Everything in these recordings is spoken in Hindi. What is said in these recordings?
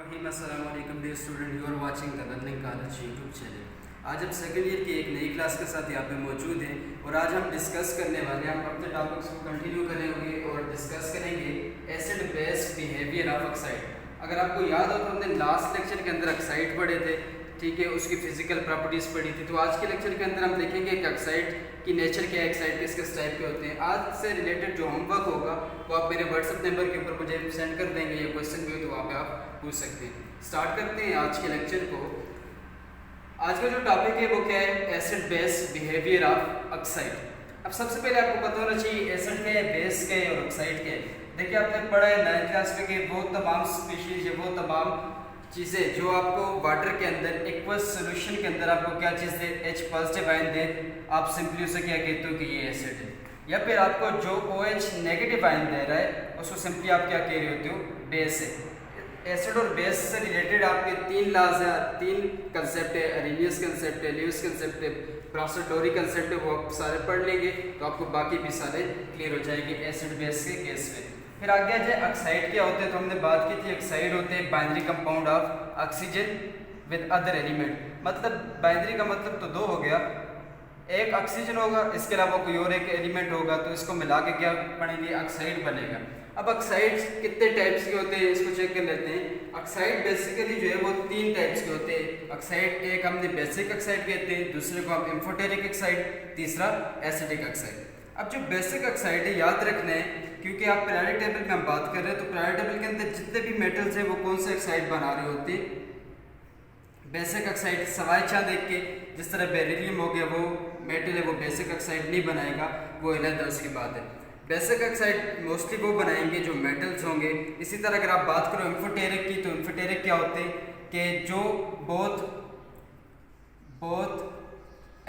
अस्सलाम वालेकुम dear student, you are watching the learning college YouTube channel. आज हम सेकेंड ईयर की एक नई क्लास के साथ यहाँ पे मौजूद हैं और आज हम डिस्कस करने वाले हैं, हम अपने टॉपिक्स को कंटिन्यू करेंगे और डिस्कस करेंगे acid base behaviour of oxide. अगर आपको याद हो तो हमने लास्ट लेक्चर के अंदर ऑक्साइड पढ़े थे, ठीक है, उसकी फिजिकल प्रॉपर्टीज़ पढ़ी थी। तो आज के लेक्चर के अंदर हम देखेंगे कि ऑक्साइड की नेचर क्या है, ऑक्साइड किस किस टाइप के होते हैं। आज से रिलेटेड जो होमवर्क होगा वो आप मेरे व्हाट्सएप नंबर के ऊपर मुझे सेंड कर देंगे, या क्वेश्चन भी हो तो वहाँ पे आप पूछ सकते हैं। स्टार्ट करते हैं आज के लेक्चर को। आज का जो टॉपिक है वो क्या है, acid base behaviour of oxide. अब सबसे पहले आपको पता होना चाहिए एसिड क्या है, बेस क्या है और ऑक्साइड क्या है। देखिए आपने पढ़ा है 9th क्लास में कि वो तमाम स्पीशीज या वो तमाम चीज़ें जो आपको वाटर के अंदर एक्वस सोल्यूशन के अंदर आपको क्या चीज़ दे, H पॉजिटिव आयन दे, आप सिंपली उसे क्या कहते हो कि ये एसिड है। या फिर आपको जो OH नेगेटिव आयन दे रहा है उसको सिंपली आप क्या कह रहे होते हो, बेस है। एसिड और बेस से रिलेटेड आपके तीन लॉज हैं, तीन कंसेप्ट है, अरेनियस कंसेप्ट है, ल्यूइस कंसेप्ट है, प्रासोडोरी कंसेप्ट है, वो आप सारे पढ़ लेंगे तो आपको बाकी भी सारे क्लियर हो जाएंगे एसिड बेस के केस में। फिर आगे आ जाए ऑक्साइड क्या होते हैं, तो हमने बात की थी ऑक्साइड होते हैं binary compound of oxygen with other element. मतलब बाइनरी का मतलब तो दो हो गया, एक ऑक्सीजन होगा, इसके अलावा कोई और एक एलिमेंट होगा, तो इसको मिला के क्या बनेगी, ऑक्साइड बनेगा। अब ऑक्साइड्स कितने टाइप्स के होते हैं इसको चेक कर लेते हैं। ऑक्साइड बेसिकली जो है वो तीन टाइप्स के होते हैं। ऑक्साइड एक हमने बेसिक ऑक्साइड कहते हैं, दूसरे को हम एम्फोटेरिक ऑक्साइड, तीसरा एसिडिक ऑक्साइड। अब जो बेसिक ऑक्साइड है याद रखना है, क्योंकि आप पीरियोडिक टेबल में हम बात कर रहे हैं तो पीरियोडिक टेबल के अंदर जितने भी मेटल्स हैं वो कौन से ऑक्साइड बना रहे होते हैं, बेसिक ऑक्साइड। सवाई चांद देख के जिस तरह बेरिलियम हो गया वो मेटल है, वो बेसिक ऑक्साइड नहीं बनाएगा, वो अलग उसकी बात है। बेसिक ऑक्साइड मोस्टली वो बनाएंगे जो मेटल्स होंगे। इसी तरह अगर आप बात करो एम्फोटेरिक की, तो एम्फोटेरिक क्या होते हैं कि जो बोथ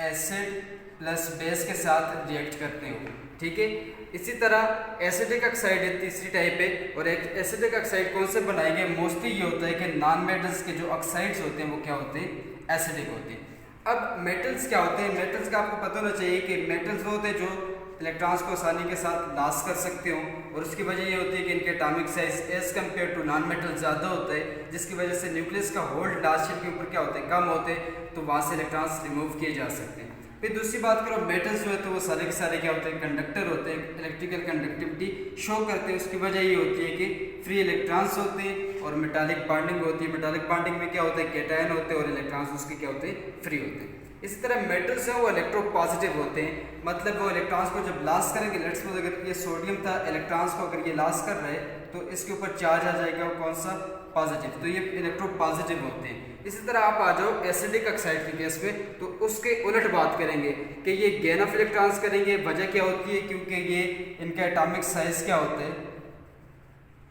एसिड प्लस बेस के साथ रिएक्ट करते हो, ठीक है। इसी तरह एसिडिक ऑक्साइड है, तीसरी टाइप है। और एक एसिडिक ऑक्साइड कौन से बनाएंगे, मोस्टली ये होता है कि नॉन मेटल्स के जो ऑक्साइड्स होते हैं वो क्या होते हैं, एसिडिक होते हैं। अब मेटल्स क्या होते हैं, मेटल्स का आपको पता होना चाहिए कि मेटल्स वो होते हैं जो इलेक्ट्रॉन्स को आसानी के साथ लॉस कर सकते हो, और उसकी वजह ये होती है कि इनके atomic size as compare to non metal ज़्यादा होता है, जिसकी वजह से न्यूक्लियस का होल्ड लास्ट शेल के ऊपर क्या होते हैं, कम होते हैं, तो वहाँ से इलेक्ट्रॉन्स रिमूव किए जा सकते हैं। फिर दूसरी बात करो मेटल्स जो है तो वो सारे के सारे क्या होते हैं, कंडक्टर होते हैं, इलेक्ट्रिकल कंडक्टिविटी शो करते हैं। उसकी वजह ये होती है कि फ्री इलेक्ट्रॉन्स होते हैं और मेटालिक बॉन्डिंग होती है। मेटालिक बॉन्डिंग में क्या होता है, कैटायन होते हैं और इलेक्ट्रॉन्स उसके क्या होते हैं, फ्री होते हैं। इसी तरह मेटल्स हैं वो इलेक्ट्रो पॉजिटिव होते हैं, मतलब वो इलेक्ट्रॉन्स को जब लॉस करेंगे, लेट्स सपोज अगर ये सोडियम था, इलेक्ट्रॉन्स को अगर ये लॉस कर रहे हैं तो इसके ऊपर चार्ज आ जाएगा कौन सा, पॉजिटिव, तो ये इलेक्ट्रो पॉजिटिव होते हैं। इसी तरह आप आ जाओ एसिडिक ऑक्साइड के केस में, तो उसके उलट बात करेंगे कि ये गेन ऑफ इलेक्ट्रॉन्स करेंगे। वजह क्या होती है, क्योंकि ये इनका एटॉमिक साइज क्या होता है,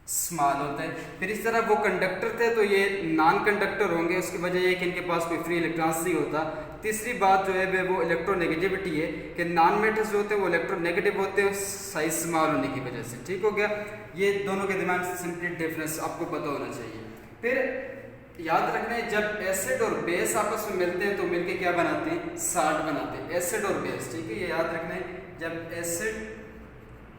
स्मॉल होता है। फिर इस तरह वो कंडक्टर थे तो ये नॉन कंडक्टर होंगे, उसकी वजह ये कि इनके पास कोई फ्री इलेक्ट्रॉन्स नहीं होता। तीसरी बात जो है वो इलेक्ट्रोनेगेटिविटी है कि नॉन मेटल्स जो होते हैं वो इलेक्ट्रोनेगेटिव होते हैं साइज स्मॉल होने की वजह से, ठीक हो गया। ये दोनों के दरमियान सिंपली डिफरेंस आपको पता होना चाहिए। फिर याद रखना है जब एसिड और बेस आपस में मिलते हैं तो मिलके क्या बनाते हैं, साल्ट बनाते हैं, एसिड और बेस, ठीक है। ये याद रखना है जब एसिड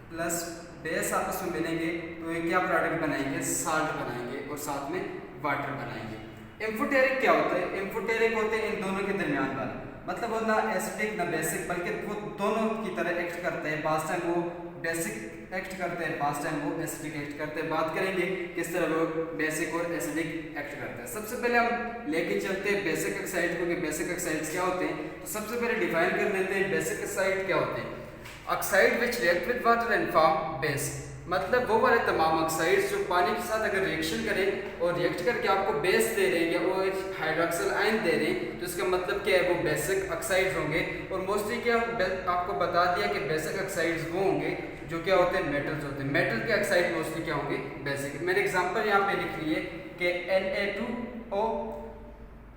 प्लस बेस आपस में मिलेंगे तो ये क्या प्रोडक्ट बनाएंगे, साल्ट बनाएंगे और साथ में वाटर बनाएंगे। एम्फोटेरिक क्या होता है, एम्फोटेरिक होते हैं इन दोनों के दरमियान वाला, मतलब वो ना एसिडिक ना बेसिक, बल्कि वो दोनों की तरह एक्ट करते हैं। पास टाइम वो बेसिक एक्ट करते हैं, पास टाइम वो एसिडिक एक्ट करते हैं। बात करेंगे किस तरह वो बेसिक और एसिडिक एक्ट करते हैं। सबसे पहले हम लेके चलते हैं बेसिक ऑक्साइड को कि बेसिक ऑक्साइड्स क्या होते हैं। तो सबसे पहले डिफाइन कर लेते हैं बेसिक ऑक्साइड क्या होते हैं। Oxide which react with water and form base, मतलब वो वाले तमाम ऑक्साइड्स जो पानी के साथ अगर रिएक्शन करें और रिएक्ट करके आपको बेस दे रहे हैं या वो हाइड्रोक्सिल आयन दे रहे हैं, तो इसका मतलब क्या है, वो बेसिक ऑक्साइड्स होंगे। और मोस्टली क्या आपको बता दिया कि बेसिक ऑक्साइड्स वो होंगे जो क्या होते हैं, मेटल्स होते हैं। मेटल के ऑक्साइड मोस्टली क्या होंगे, बेसिक। मैंने एग्जांपल यहाँ पे लिख ली है कि Na2O,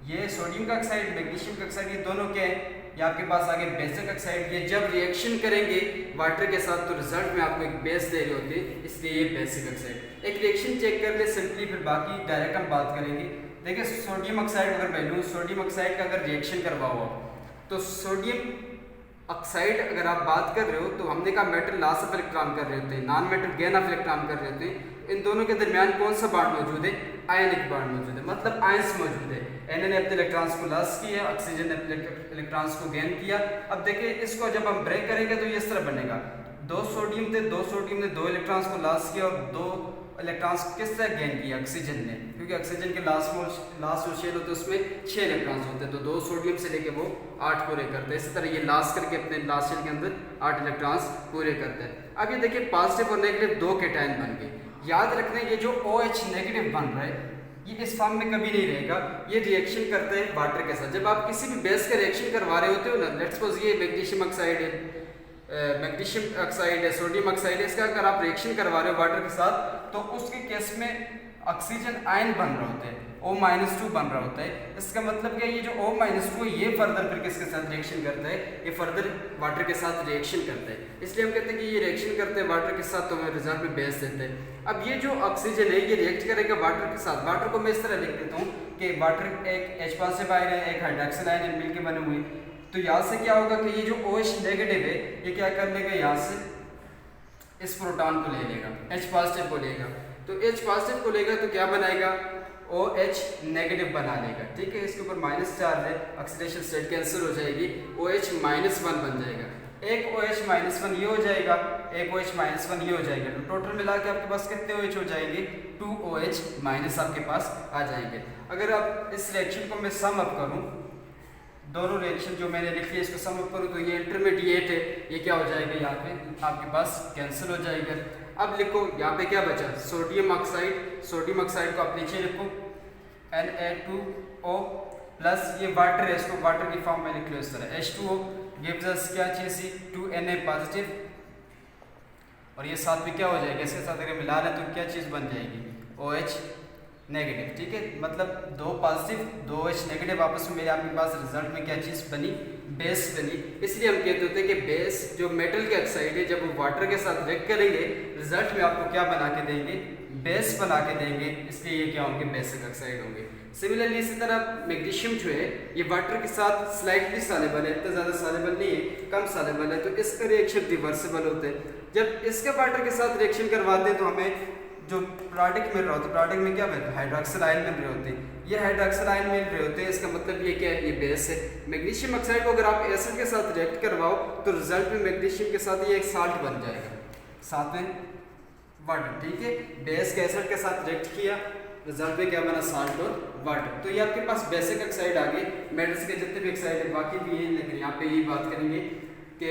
ये सोडियम का ऑक्साइड, मैग्नीशियम का ऑक्साइड, ये दोनों क्या है, ये आपके पास आगे बेसिक ऑक्साइड। ये जब रिएक्शन करेंगे वाटर के साथ तो रिजल्ट में आपको एक बेस दे रहे होते हैं, इसलिए ये बेसिक ऑक्साइड। एक रिएक्शन चेक कर ले सिंपली, फिर बाकी डायरेक्ट हम बात करेंगे। देखिए सोडियम ऑक्साइड अगर वैल्यू, सोडियम ऑक्साइड का अगर रिएक्शन करवा हुआ तो सोडियम ऑक्साइड अगर आप बात कर रहे हो तो हमने कहा मेटल लॉस ऑफ इलेक्ट्रॉन कर रहे होते हैं, non metal gain of electron कर रहे होते हैं। इन दोनों के दरमियान कौन सा बॉन्ड मौजूद है? आयनिक बॉन्ड मौजूद है, मतलब आयंस मौजूद है। Na ने अपने इलेक्ट्रॉन्स को लॉस किया, ऑक्सीजन ने अपने इलेक्ट्रॉन्स को गेन किया। अब देखिए इसको जब हम ब्रेक करेंगे तो ये इस तरह बनेगा, दो सोडियम थे, दो सोडियम ने दो इलेक्ट्रॉन्स को लॉस किया और दो इलेक्ट्रॉन्स किस तरह गेन किया? ऑक्सीजन ने, क्योंकि ऑक्सीजन के लास्ट जो शेल होते हैं उसमें 6 इलेक्ट्रॉन्स होते हैं, तो 2 सोडियम से लेके वो 8 पूरे करते हैं। इसी तरह ये लास्ट करके अपने लास्ट शेल के अंदर 8 इलेक्ट्रॉन्स पूरे करते हैं। अब ये देखिए पॉजिटिव और नेगेटिव 2 कैटायन बन गए। याद रखना ये जो OH नेगेटिव बन रहा है ये इस फॉर्म में कभी नहीं रहेगा, ये रिएक्शन करता है वाटर के साथ। जब आप किसी भी बेस का रिएक्शन करवा रहे होते हो ना, लेट्स सपोज ये मैग्नीशियम ऑक्साइड है, मैग्नीशियम ऑक्साइड है, सोडियम ऑक्साइड है, इसका अगर आप रिएक्शन करवा रहे हो वाटर के साथ तो उसके केस में ऑक्सीजन आयन बन रहा होता है, O-2 बन रहा होता है। इसका मतलब क्या, ये जो O-2 ये फर्दर फिर किसके साथ रिएक्शन करता है? ये फर्दर वाटर के साथ रिएक्शन करता है, इसलिए हम कहते हैं कि ये रिएक्शन करते हैं वाटर के साथ, तो हमें रिजल्ट में बेस देते हैं। अब ये जो ऑक्सीजन है ये रिएक्ट करेगा वाटर के साथ। वाटर को मैं इस तरह लिख देता हूँ कि वाटर एक H पॉजिटिव आयन है, एक हाइड्रोक्सिल आयन है, मिलकर बने हुए। तो यहाँ से क्या होगा कि ये जो OH नेगेटिव है ये क्या कर लेगा, यहाँ से इस प्रोटॉन को ले लेगा, H पॉजिटिव को लेगा। तो H पॉजिटिव को लेगा तो क्या बनाएगा? OH नेगेटिव बना लेगा, ठीक है। इसके ऊपर माइनस चार्ज है, ऑक्सीडेशन स्टेट कैंसिल हो जाएगी, OH-1 बन जाएगा। एक OH-1 ये हो जाएगा, एक OH-1 ये हो जाएगा, तो टोटल मिला के आपके पास कितने OH हो जाएंगे? 2 OH- आपके पास आ जाएंगे। अगर आप इस रिएक्शन को मैं सम अप करूँ, दोनों रिएक्शन जो मैंने लिखी है इसको सम अप करूँ तो ये इंटरमीडिएट है, ये क्या हो जाएगा? यहाँ पे आपके पास कैंसिल हो जाएगा। अब लिखो यहाँ पे क्या बचा? सोडियम ऑक्साइड, सोडियम ऑक्साइड को आप नीचे लिखो Na2O प्लस ये वाटर है, इसको वाटर की फॉर्म में लिख लो इस तरह, H2O गिव्स अस क्या चीज़? 2Na पॉजिटिव, और ये साथ में क्या हो जाएगा? इसके साथ अगर मिला लें तो क्या चीज़ बन जाएगी? OH नेगेटिव, ठीक है। मतलब 2 पॉजिटिव 2 OH नेगेटिव आपस में मेरे आपके पास रिजल्ट में क्या चीज़ बनी? बेस बनी। इसलिए हम कहते होते हैं कि बेस जो मेटल के ऑक्साइड है जब वो वाटर के साथ रिएक्ट करेंगे रिजल्ट में आपको क्या बना के देंगे? बेस बना के देंगे, इसलिए ये क्या होंगे? बेसिक ऑक्साइड होंगे। सिमिलरली इसी तरह मैग्नीशियम जो है ये वाटर के साथ स्लाइटली सॉल्युबल है, इतना ज़्यादा सॉल्युबल नहीं है, कम सॉल्युबल है, तो इसका रिएक्शन रिवर्सिबल होता है। जब इसके वाटर के साथ रिएक्शन करवाते हैं तो हमें जो प्रोडक्ट मिल रहा होता है, प्रोडक्ट में क्या मिल रहा है? हाइड्रोक्सिल आयन मिल रहे होते हैं, ये हाइड्रोक्सिल आयन मिल रहे होते हैं, इसका मतलब ये क्या है? ये बेस है। मैग्नीशियम ऑक्साइड को अगर आप एसिड के साथ रिएक्ट करवाओ तो रिजल्ट में मैग्नीशियम के साथ ये एक साल्ट बन जाएगा, साथ में वाटर, ठीक है। बेस के एसिड के साथ रिएक्ट किया, रिजल्ट में क्या बना? साल्ट और वाटर। तो ये आपके पास बेसिक ऑक्साइड आ गए। मेटल्स के जितने भी ऑक्साइड है बाकी भी ये, लेकिन यहाँ पे यही बात करेंगे कि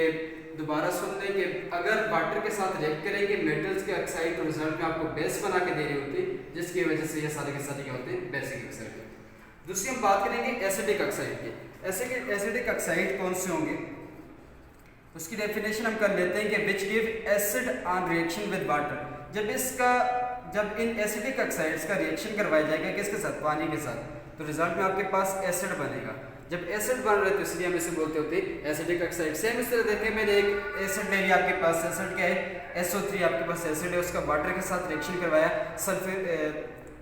दोबारा सुन लें कि अगर वाटर के साथ रिएक्ट करेंगे मेटल्स के ऑक्साइड तो रिजल्ट में आपको बेस बना के दे रहे होते हैं, जिसकी वजह से ये सारे के सारे क्या होते हैं? Basic oxide. दूसरी हम बात करेंगे एसिडिक ऑक्साइड की। एसिडिक ऑक्साइड कौन से होंगे उसकी डेफिनेशन हम कर लेते हैं कि which give acid on reaction with water. जब इन एसिडिक ऑक्साइड्स का रिएक्शन करवाया जाएगा किसके साथ? पानी के साथ, तो रिजल्ट में आपके पास एसिड बनेगा। जब एसिड बन रहे तो इसलिए हम इसे बोलते होते हैं एसिडिक ऑक्साइड। सेम इस तरह देखिए मैंने एक एसिड ले लिया, आपके पास एसिड क्या है? SO3 आपके पास एसिड है, उसका वाटर के साथ रिएक्शन करवाया,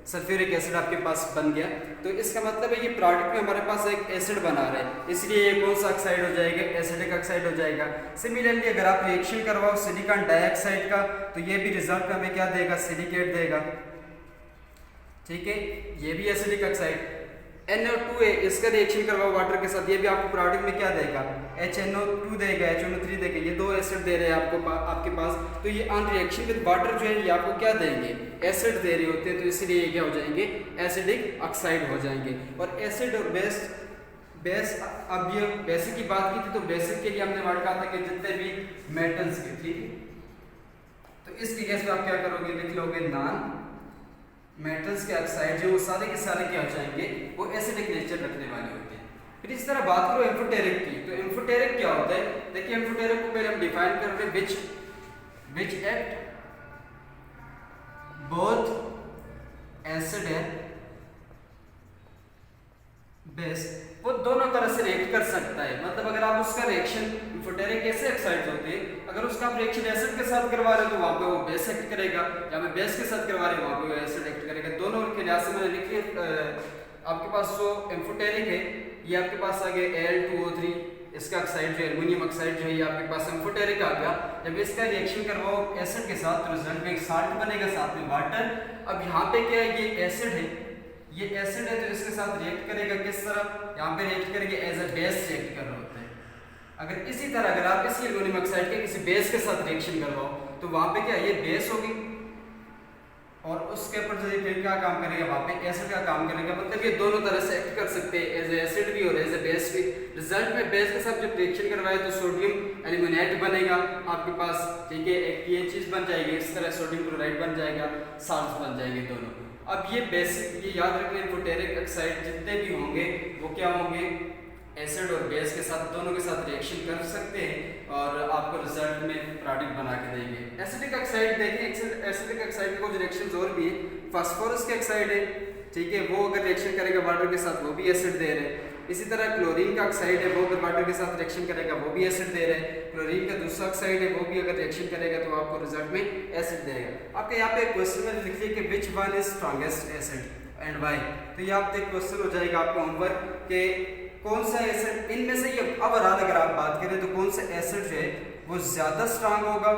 सल्फ्यूरिक एसिड आपके पास बन गया। तो इसका मतलब है ये प्रोडक्ट में हमारे पास एक एसिड बना रहे हैं, इसलिए ये कौन सा ऑक्साइड हो जाएगा? एसिडिक ऑक्साइड हो जाएगा। सिमिलरली अगर आप रिएक्शन करवाओ सिलिकॉन डाइऑक्साइड का तो ये भी रिजल्ट में हमें क्या देगा? सिलिकेट देगा, ठीक है। ये भी एसिडिक ऑक्साइड। NO2 है, इसका रिएक्शन करवाओ वाटर के साथ, ये भी आपको प्रोडक्ट में क्या देगा? HNO2 देगा, HNO3 देगा, ये 2 एसिड दे रहे हैं आपके पास। तो ये ऑन रिएक्शन विद वाटर जो है ये आपको क्या देंगे? एसिड दे रहे होते हैं, तो इसलिए ये क्या हो जाएंगे? एसिडिक ऑक्साइड हो जाएंगे। और एसिड और बेस अब ये बेसिक की बात की थी, तो बेसिक के लिए हमने वर्ड कहा था कि जितने भी मेटल्स के, ठीक है। तो इसके केस में आप क्या करोगे? लिख लोगे नॉन मेटल्स के ऑक्साइड जो वो सारे के सारे क्या हो जाएंगे? वो एसिडिक नेचर रखने वाले होते हैं। फिर इस तरह बात करो एम्फोटेरिक की, तो एम्फोटेरिक क्या होता है? देखिए एम्फोटेरिक को पहले हम डिफाइन कर रहे हैं, which act both acid and base, वो दोनों तरह से रिएक्ट कर सकता है। मतलब अगर आप उसका रिएक्शन एम्फोटेरिक कैसे ऑक्साइड होते हैं, अगर उसका आप रिएक्शन एसिड के साथ करवा रहे हो तो वहाँ पे वो बेस एक्ट करेगा, या मैं बेस के साथ करवा रहे हो वहाँ पे वो एसिड एक्ट करेगा। दोनों के लिहाज से मैंने लिखी आपके पास जो एम्फोटेरिक है ये आपके पास आ गया Al2O3, इसका ऑक्साइड जो एल्युमिनियम ऑक्साइड जो है ये आपके पास एम्फोटेरिक आ गया। जब इसका रिएक्शन करवाओ एसिड के साथ तो रिजल्ट में एक साल्ट बनेगा, साथ में वाटर। अब यहाँ पे क्या है, ये एसिड है, ये एसिड है तो इसके साथ रिएक्ट करेगा किस तरह, यहाँ पे रिएक्ट करेंगे एज अ बेस रिएक्ट कर रहे होते हैं। अगर इसी तरह अगर आप इसी एल्युमिनियम ऑक्साइड के किसी बेस के साथ रिएक्शन करवाओ तो वहाँ पे क्या ये बेस होगी और उसके ऊपर जो फिर क्या काम करेगा, वहाँ पे एसिड का काम करेगा। मतलब ये दोनों तरह से एक्ट कर सकते हैं, एज एसिड भी और एज ए बेस भी। रिजल्ट में बेस के साथ जब रिएक्शन करवाए तो सोडियम एल्यूमिनेट बनेगा आपके पास, ठीक है, एक ये चीज़ बन जाएगी। इस तरह सोडियम क्लोराइड बन जाएगा, साल्ट बन जाएंगे दोनों। अब ये बेसिक ये याद रखना, एम्फोटेरिक ऑक्साइड जितने भी होंगे वो क्या होंगे, एसिड और बेस के साथ दोनों के साथ रिएक्शन कर सकते हैं और आपको रिजल्ट में प्रोडक्ट बना के देंगे। एसिडिक ऑक्साइड देखें, एसिडिक ऑक्साइड में कुछ रिएक्शंस और भी है। फास्फोरस के ऑक्साइड है, ठीक है, वो अगर रिएक्शन करेगा वाटर के साथ वो भी एसिड दे रहे हैं। इसी तरह क्लोरीन का ऑक्साइड है, वो अगर वाटर के साथ रिएक्शन करेगा वो भी एसिड दे रहे हैं। क्लोरीन का दूसरा ऑक्साइड है, वो भी अगर रिएक्शन करेगा तो आपको रिजल्ट में एसिड देगा। आपके यहाँ पे क्वेश्चन में लिख लिया कि which one is strongest acid and why, तो ये आपसे क्वेश्चन हो जाएगा आपका होमवर्क के कौन सा एसिड इनमें से ये ओवरऑल अगर आप बात करें तो कौन सा एसिड जो है वो ज्यादा स्ट्रांग होगा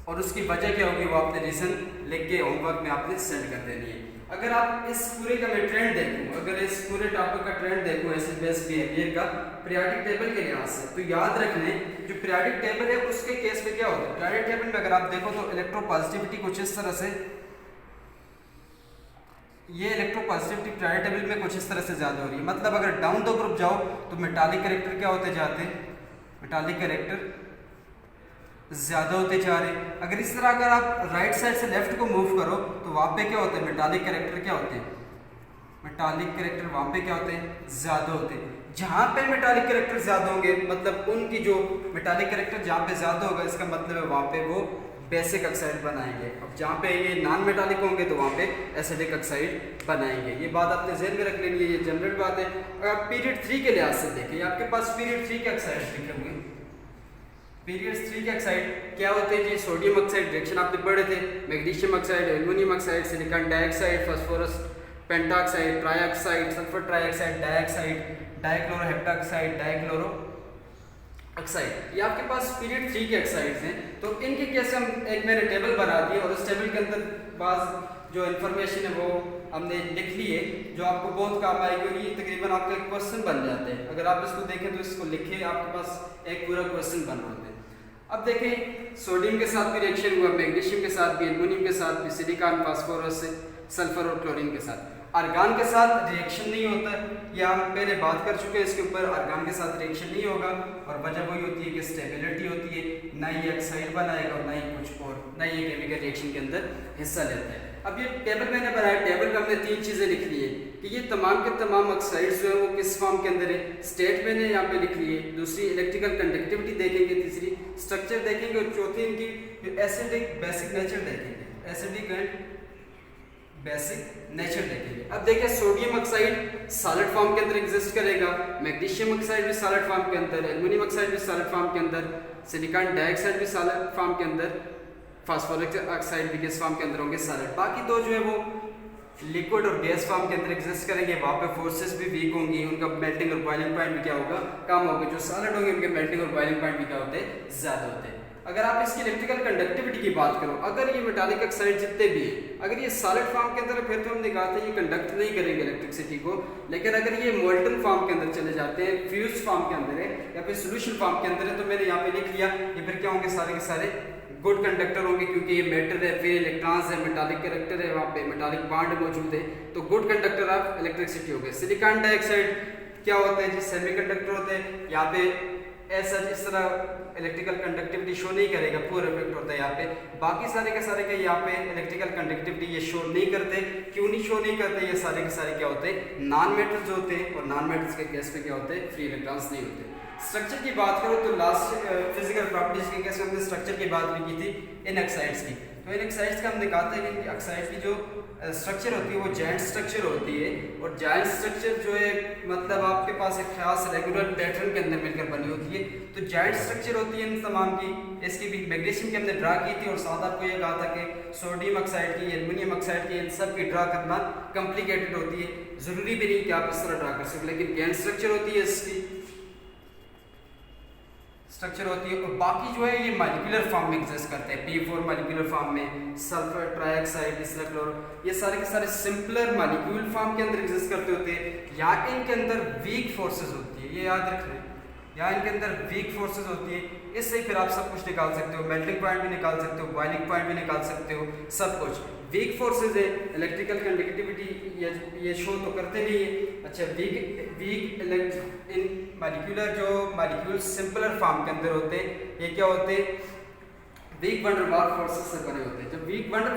और उसकी वजह क्या होगी वो आपने रीजन लिख के होमवर्क में आपने सेंड कर देनी है। अगर आप इस पूरे का मैं ट्रेंड देखूं, अगर इस पूरे टॉपिक का ट्रेंड देखूं एसिड बेस बिहेवियर का पीरियोडिक टेबल के लिहाज से, तो याद रख लें जो पीरियोडिक टेबल है उसके केस में क्या होता है। पीरियोडिक टेबल में अगर आप देखो तो इलेक्ट्रोपॉजिटिविटी कुछ इस तरह से, ये इलेक्ट्रोपॉजिटिविटी पीरियोडिक टेबल में कुछ इस तरह से ज्यादा हो रही है। मतलब अगर डाउन द ग्रुप जाओ तो मेटालिक कैरेक्टर क्या होते जाते हैं, मेटालिक कैरेक्टर ज्यादा होते जा रहे हैं। अगर इस तरह अगर आप राइट साइड से लेफ्ट को मूव करो तो वहाँ पे क्या होता है, मेटालिक कैरेक्टर क्या होते हैं, मेटालिक कैरेक्टर वहाँ पे क्या होते हैं, ज्यादा होते हैं। जहाँ पे मेटालिक कैरेक्टर ज्यादा होंगे मतलब उनकी जो मेटालिक कैरेक्टर जहाँ पे ज्यादा होगा इसका मतलब है वहाँ पे वो बेसिक ऑक्साइड बनाएंगे। अब जहाँ पे ये नॉन मेटालिक होंगे तो वहाँ पे एसिडिक ऑक्साइड बनाएंगे। ये बात आपने ज़हन में रख लेनी है, ये जनरल बात है। अगर आप पीरियड 3 के लिहाज से देखें, आपके पास पीरियड 3 के ऑक्साइड लिखे हुए। पीरियड 3 के ऑक्साइड क्या होते हैं जी, सोडियम ऑक्साइड रिएक्शन आपने पढ़े थे, magnesium oxide, aluminium oxide, silicon dioxide, phosphorus pentaoxide, trioxide, sulphur trioxide, dioxide, dichloro heptaoxide, dichloro oxide, ये आपके पास पीरियड 3 के ऑक्साइड्स हैं। तो इनके कैसे हम एक मैंने टेबल बना दी और उस टेबल के अंदर बाज जो इन्फॉर्मेशन है वो हमने लिख ली है जो आपको बहुत काम आएगी और ये तकरीबन आपका एक क्वेश्चन बन जाते हैं। अगर आप इसको देखें तो इसको लिखें, आपके पास एक पूरा क्वेश्चन बन रहा है। अब देखें सोडियम के साथ भी रिएक्शन हुआ, मैग्नीशियम के साथ भी, एल्युमिनियम के साथ भी, सिलिकॉन, फास्फोरस, सल्फर और क्लोरीन के साथ। आर्गान के साथ रिएक्शन नहीं होता, या हम पहले बात कर चुके हैं इसके ऊपर, आर्गान के साथ रिएक्शन नहीं होगा और वजह वही होती है कि स्टेबिलिटी होती है, ना ये ऑक्साइड बनाएगा और ना ही कुछ और, ना ये केमिकल रिएक्शन के अंदर हिस्सा लेता है। अब ये टेबल मैंने बनाया, टेबल में हमने 3 चीज़ें लिख ली है कि ये तमाम के तमाम ऑक्साइड्स जो है वो किस फॉर्म के अंदर है। स्टेट मैंने यहाँ पे लिख ली है, दूसरी इलेक्ट्रिकल कंडक्टिविटी देखेंगे, तीसरी स्ट्रक्चर देखेंगे और चौथी इनकी एसिडिक बेसिक नेचर देखेंगे, एसिडिक एंड बेसिक नेचर देखेंगे। अब देखिए सोडियम ऑक्साइड सॉलिड फॉर्म के अंदर एग्जिस्ट करेगा, मैग्नीशियम ऑक्साइड भी सॉलिड फॉर्म के अंदर, एल्युमिनियम ऑक्साइड भी सॉलिड फॉर्म के अंदर, सिलिकॉन डाइऑक्साइड भी सॉलिड फॉर्म के अंदर, फास्फोरिक ऑक्साइड भी किस फॉर्म के अंदर होंगे, सॉलिड। बाकी दो जो है वो लिक्विड और गैस फॉर्म के अंदर एग्जिस्ट करेंगे, वहाँ पे फोर्सेस भी वीक होंगी, उनका मेल्टिंग और बॉइलिंग पॉइंट भी क्या होगा, कम होगा। जो सॉलिड होंगे उनके मेल्टिंग और बॉइलिंग पॉइंट भी क्या होते हैं, ज़्यादा होते हैं। अगर आप इसकी इलेक्ट्रिकल कंडक्टिविटी की बात करो, अगर ये मेटालिक ऑक्साइड जितने भी है अगर ये सॉलिड फॉर्म के अंदर है फिर तो हमने कहा था ये कंडक्ट नहीं करेंगे इलेक्ट्रिसिटी को, लेकिन अगर ये मोल्टन फॉर्म के अंदर चले जाते हैं, फ्यूज फॉर्म के अंदर है या फिर सोल्यूशन फॉर्म के अंदर है, तो मैंने यहाँ पे लिख लिया ये फिर क्या होंगे, सारे के सारे गुड कंडक्टर होंगे क्योंकि ये मेटल है, फिर इलेक्ट्रॉन्स है, मेटालिक कैरेक्टर है, वहाँ पे मेटालिक बॉन्ड मौजूद है, तो गुड कंडक्टर ऑफ इलेक्ट्रिसिटी हो गए। सिलिकॉन डाइऑक्साइड क्या होता है जी, सेमीकंडक्टर होते हैं, यहाँ पे ऐसा इस तरह इलेक्ट्रिकल कंडक्टिविटी शो नहीं करेगा, पूरा इफेक्ट होता है यहाँ पे। बाकी सारे के सारे के यहाँ पे इलेक्ट्रिकल कंडक्टिविटी ये शो नहीं करते। क्यों नहीं शो नहीं करते, ये सारे के सारे क्या होते हैं, नॉन मेटल्स होते हैं, और नॉन मेटल्स के केस में क्या होते हैं, फ्री इलेक्ट्रॉन्स नहीं होते। स्ट्रक्चर की बात करो तो लास्ट फिजिकल प्रॉपर्टीज के केस में हमने स्ट्रक्चर की बात भी की थी इन ऑक्साइड्स की। तो इन ऑक्साइड्स का हमने कहा था कि इनकी ऑक्साइड की जो स्ट्रक्चर होती है वो जॉइंट स्ट्रक्चर होती है, और जॉइंट स्ट्रक्चर जो है मतलब आपके पास एक खास रेगुलर पैटर्न के अंदर मिलकर बनी होती है। तो जॉइंट स्ट्रक्चर होती है इन तमाम की, इसकी भी मैग्नीशियम की हमने ड्रा की थी, और साथ आपको ये कहा था कि सोडियम ऑक्साइड की, एल्युमिनियम ऑक्साइड की, इन सब की ड्रा करना कॉम्प्लिकेटेड होती है। ज़रूरी भी नहीं कि आप इस तरह ड्रा कर सकें, लेकिन जॉइंट स्ट्रक्चर होती है इसकी, स्ट्रक्चर होती है, और बाकी जो है ये मॉलिक्यूलर फॉर्म में एग्जिस्ट करते हैं, P4 मॉलिक्यूलर फॉर्म में, सल्फर ट्राइऑक्साइड, इसरा क्लोरो, ये सारे के सारे सिंपलर मॉलिक्यूल फॉर्म के अंदर एग्जिस्ट करते होते हैं। या इनके अंदर वीक फोर्सेस होती है, ये याद रख लें, यहाँ इनके अंदर वीक फोर्सेस होती है। इससे फिर आप सब कुछ निकाल सकते हो, मेल्टिंग पॉइंट भी निकाल सकते हो, बॉइलिंग पॉइंट भी निकाल सकते हो, सब कुछ। वीक फोर्सेस है, इलेक्ट्रिकल कंडक्टिविटी ये शो तो करते नहीं है। अच्छा, वीक इन मॉलिक्यूलर जो मॉलिक्यूल सिंपलर फॉर्म के अंदर होते हैं, ये क्या होते हैं, वीक वंडर वाल फोर्सेस से बने होते हैं। जब वीक वंडर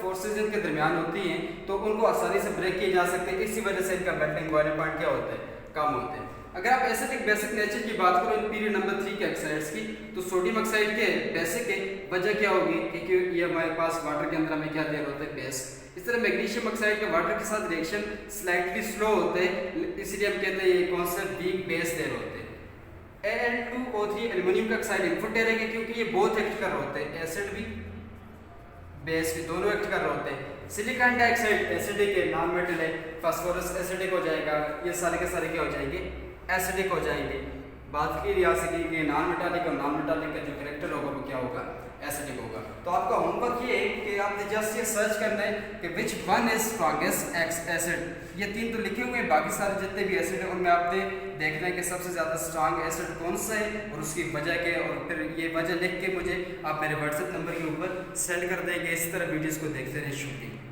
फोर्सेस इनके दरमियान होती हैं तो उनको आसानी से ब्रेक किए जा सकते हैं। इसी वजह से इनका मेल्टिंग बॉइलिंग पॉइंट क्या होता है, कम होते हैं। अगर आप एसिडिक बेसिक नेचर की बात करो इन पीरियड नंबर 3 के ऑक्साइड्स की, तो सोडियम ऑक्साइड के बेसिक है, वजह क्या होगी, क्योंकि ये हमारे पास वाटर के अंदर हमें क्या दे रहा होता है, बेस। इस तरह मैग्नीशियम ऑक्साइड के वाटर के साथ रिएक्शन स्लाइटली स्लो होते हैं, इसलिए हम कहते हैं ये कॉन्सेप्ट वीक बेस दे रहे होते हैं। Al2O3 एल्युमिनियम का ऑक्साइड इनपुट दे रहे हैं, क्योंकि ये बोथ एक्ट कर रहे होते हैं, एसिड भी बेस भी दोनों एक्ट कर रहे होते हैं। सिलिकॉन डाइऑक्साइड एसिडिक है, नॉन मेटल है, फास्फोरस एसिडिक हो जाएगा, ये सारे के सारे क्या हो जाएंगे, एसिडिक हो जाएंगे। बात की जा सकेगी कि नॉन मेटालिक और नॉन मेटालिक का जो करेक्टर होगा वो क्या होगा, एसिडिक होगा। तो आपका होमवर्क ये है कि आपने जस्ट ये सर्च करना है कि which one is strongest acid. ये 3 तो लिखे हुए हैं, बाकी सारे जितने भी एसिड हैं उनमें आपने देखना है कि सबसे ज़्यादा स्ट्रॉन्ग एसिड कौन सा है और उसकी वजह क्या है, और फिर ये वजह लिख के मुझे आप मेरे व्हाट्सएप नंबर के ऊपर सेंड कर देंगे। इस तरह वीडियोज़ को देखते रहें। शुक्रिया।